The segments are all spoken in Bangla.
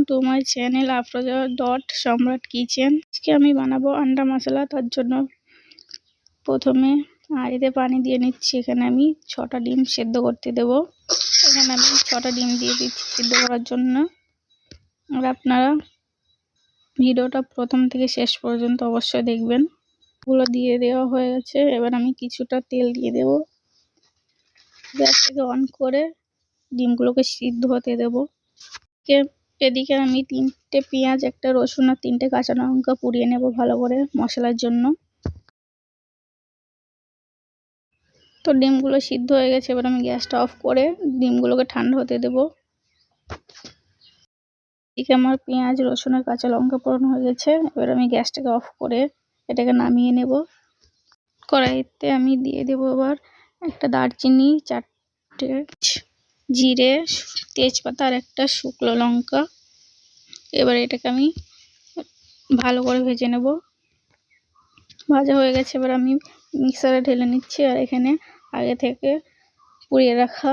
To my channel Afroza dot সম্রাট কিচেন। আজকে আমি বানাবো আন্ডা মশলা। তার জন্য প্রথমে হাঁড়িতে পানি দিয়ে নিচ্ছি। এখানে আমি 6টা ডিম সেদ্ধ করতে দেব। এখানে আমি 6টা ডিম দিয়ে দিচ্ছি সেদ্ধ করার জন্য। আর আপনারা ভিডিওটা প্রথম থেকে শেষ পর্যন্ত অবশ্যই দেখবেন। গুলো দিয়ে দেওয়া হয়ে গেছে। এবার আমি কিছুটা তেল দিয়ে দেব। গ্যাসটাকে অন করে ডিমগুলোকে সিদ্ধ হতে দেব। এদিকে আমি 3টে পেঁয়াজ, 1টা রসুন আর 3টে কাঁচা লঙ্কা পুড়িয়ে নেব ভালো করে মশলার জন্য। তো ডিমগুলো সিদ্ধ হয়ে গেছে। এবার আমি গ্যাসটা অফ করে ডিমগুলোকে ঠান্ডা হতে দেব। এদিকে আমার পেঁয়াজ, রসুন আর কাঁচা লঙ্কা পোড়ানো হয়ে গেছে। এবার আমি গ্যাসটাকে অফ করে এটাকে নামিয়ে নেব। কড়াইতে আমি দিয়ে দেব এবার একটা দারচিনি, 4টে জিরে, তেজপাতা আর 1টা শুকনো লঙ্কা। এবার এটাকে আমি ভালো করে ভেজে নেব। ভাজা হয়ে গেছে। এবার আমি মিক্সারে ঢেলে নিচ্ছি। আর এখানে আগে থেকে পুড়িয়ে রাখা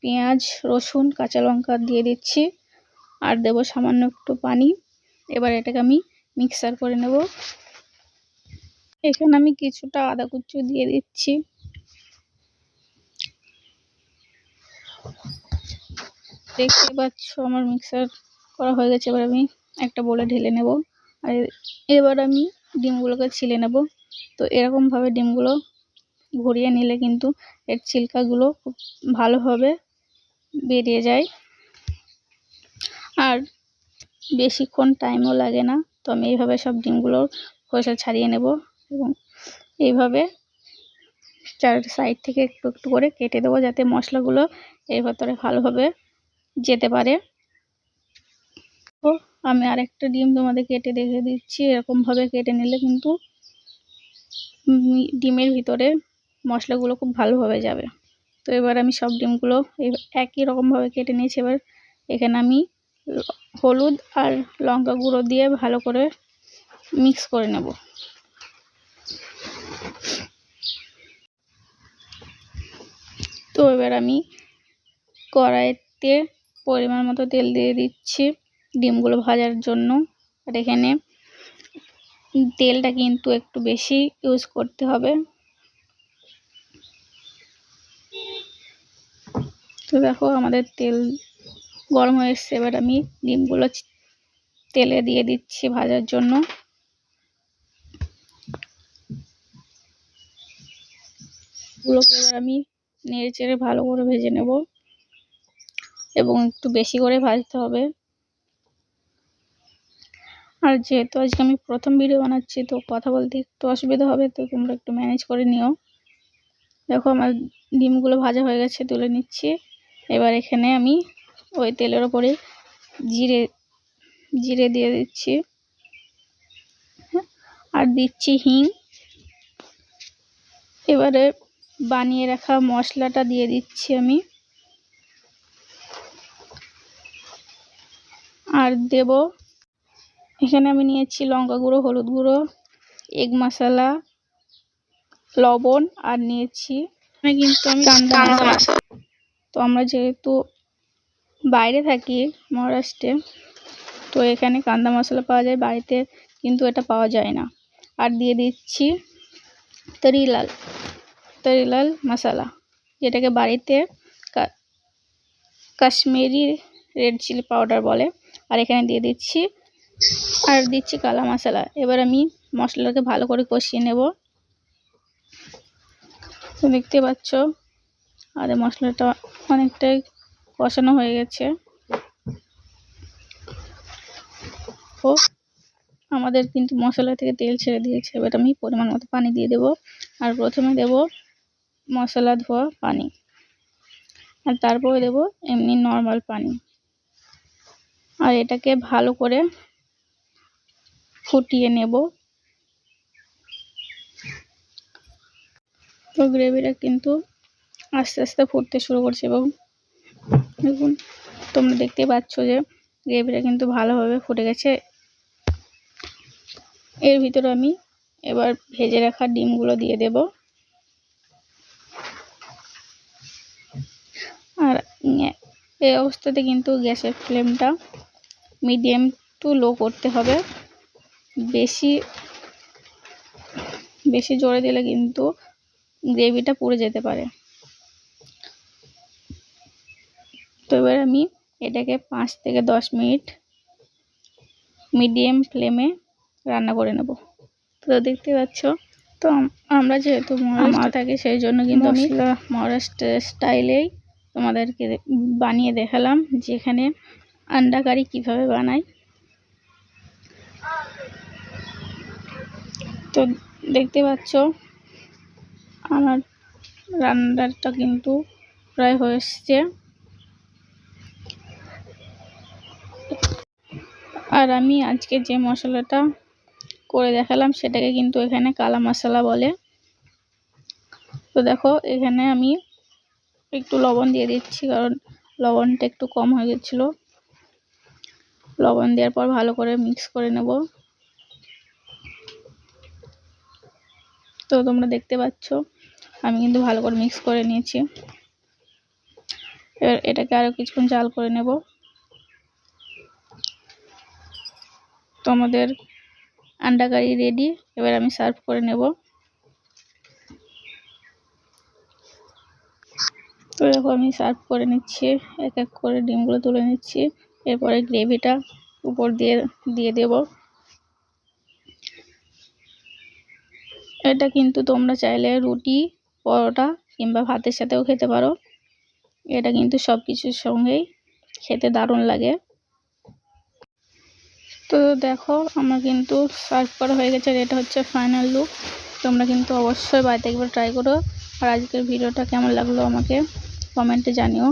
পেঁয়াজ, রসুন, কাঁচা লঙ্কা দিয়ে দিচ্ছি আর দেব সামান্য একটু পানি। এবার এটাকে আমি মিক্সার করে নেব। এখানে আমি কিছুটা আদা কুচি দিয়ে দিচ্ছি। দেখতে পাচ্ছ আমার মিক্সার করা হয়ে গেছে। এবার আমি একটা বলে ঢেলে নেব। আর এবার আমি ডিমগুলোকে ছিলে নেব। তো এরকম ভাবে ডিমগুলো ঘুরিয়ে নিলে কিন্তু এর ছিলকাগুলো খুব ভালোভাবে বেরিয়ে যায় আর বেশিক্ষণ টাইমও লাগে না। তো আমি এইভাবে সব ডিমগুলোর খোসা ছাড়িয়ে নেব এবং এইভাবে চার সাইড থেকে একটু একটু করে কেটে দেবো যাতে মশলাগুলো এর ভেতরে ভালোভাবে যেতে পারে। তো আমি আরেকটা ডিম তোমাদের কেটে দেখে দিচ্ছি। এরকমভাবে কেটে নিলে কিন্তু ডিমের ভিতরে মশলাগুলো খুব ভালোভাবে যাবে। তো এবার আমি সব ডিমগুলো একই রকমভাবে কেটে নিয়েছি। এবার এখানে আমি হলুদ আর লঙ্কা গুঁড়ো দিয়ে ভালো করে মিক্স করে নেব। তো এবার আমি কড়াইতে পরিমাণ মতো তেল দিয়ে দিচ্ছি ডিমগুলো ভাজার জন্য। আর এখানে তেলটা কিন্তু একটু বেশি ইউজ করতে হবে। তো দেখো আমাদের তেল গরম হয়ে এসছে। এবার আমি ডিমগুলো তেলে দিয়ে দিচ্ছি ভাজার জন্য। গুলোকে এবার আমি নেড়ে চেড়ে ভালো করে ভেজে নেব এবং একটু বেশি করে ভাজতে হবে। আর যেহেতু আজকে আমি প্রথম ভিডিও বানাচ্ছি তো কথা বলতে একটু অসুবিধা হবে, তো তোমরা একটু ম্যানেজ করে নিও। দেখো আমার ডিমগুলো ভাজা হয়ে গেছে, তুলে নিচ্ছি। এবার এখানে আমি ওই তেলের ওপরে জিরে দিয়ে দিচ্ছি আর দিচ্ছি হিং। এবারে বানিয়ে রাখা মশলাটা দিয়ে দিচ্ছি আমি আর দেব এখানে আমি নিয়েছি লঙ্কা গুঁড়ো, হলুদ গুঁড়ো, এগ মশলা, লবণ আর নিয়েছি কিন্তু আমি কান্দা মশলা। তো আমরা যেহেতু বাইরে থাকি মহারাষ্ট্রে, তো এখানে কান্দা মশলা পাওয়া যায়, বাড়িতে কিন্তু এটা পাওয়া যায় না। আর দিয়ে দিচ্ছি তরি লাল মশলা, যেটাকে বাড়িতে কাশ্মীরি রেড চিলি পাউডার বলে। আর এখানে দিয়ে দিচ্ছি কালা মশলা। এবার আমি মশলাটাকে ভালো করে কষিয়ে নেব। তো দেখতে পাচ্ছ আর মশলাটা অনেকটাই কষানো হয়ে গেছে। ও আমাদের কিন্তু মশলা থেকে তেল ছেড়ে দিয়েছে। এবার আমি পরিমাণ মতো পানি দিয়ে দেব। আর প্রথমে দেব মশলা ধোয়া পানি আর তারপরে দেব এমনি নর্মাল পানি। আর এটাকে ভালো করে ফুটিয়ে নেব। তো গ্রেভিটা কিন্তু আস্তে আস্তে ফুটতে শুরু করছে এবং দেখুন তোমরা দেখতে পাচ্ছ যে গ্রেভিটা কিন্তু ভালোভাবে ফুটে গেছে। এর ভিতরে আমি এবার ভেজে রাখা ডিমগুলো দিয়ে দেব। আর এই অবস্থাতে কিন্তু গ্যাসের ফ্লেমটা মিডিয়াম টু লো করতে হবে। বেশি জোরে দিলে কিন্তু গ্রেভিটা পুড়ে যেতে পারে। তো এবার আমি এটাকে 5 থেকে 10 মিনিট মিডিয়াম ফ্লেমে রান্না করে নেব। তো দেখতে পাচ্ছ, তো আমরা যেহেতু মহারাষ্ট্রে থাকি সেই জন্য কিন্তু আমি মহারাষ্ট্র স্টাইলেই তোমাদেরকে বানিয়ে দেখালাম, যেখানে আন্ডা কারি কীভাবে বানাই। তো দেখতে পাচ্ছ আমার রান্নাটা কিন্তু প্রায় হয়ে এসছে। আর আমি আজকে যে মশলাটা করে দেখালাম সেটাকে কিন্তু এখানে কালা মশলা বলে। তো দেখো এখানে আমি একটু লবণ দিয়ে দিচ্ছি, কারণ লবণটা একটু কম হয়ে গেছিলো। লবণ দেওয়ার পর ভালো করে মিক্স করে নেব। তো তোমরা দেখতে পাচ্ছ আমি কিন্তু ভালো করে মিক্স করে নিয়েছি। এবার এটাকে আরও কিছুক্ষণ জাল করে নেব। তো আমাদের আন্ডা কারি রেডি। এবার আমি সার্ভ করে নেব। তো দেখো আমি সার্ভ করে নিচ্ছি, এক এক করে ডিমগুলো তুলে নিচ্ছি। এরপরে গ্রেভিটা উপর দিয়ে দেব। এটা কিন্তু তোমরা চাইলে রুটি, পরোটা কিংবা ভাতের সাথেও খেতে পারো। এটা কিন্তু সব কিছুর সঙ্গেই খেতে দারুণ লাগে। তো দেখো আমার কিন্তু সার্ভ করা হয়ে গেছে, এটা হচ্ছে ফাইনাল লুক। তোমরা কিন্তু অবশ্যই বাড়িতে একবার ট্রাই করো। আর আজকের ভিডিওটা কেমন লাগলো আমাকে কমেন্টে জানিও।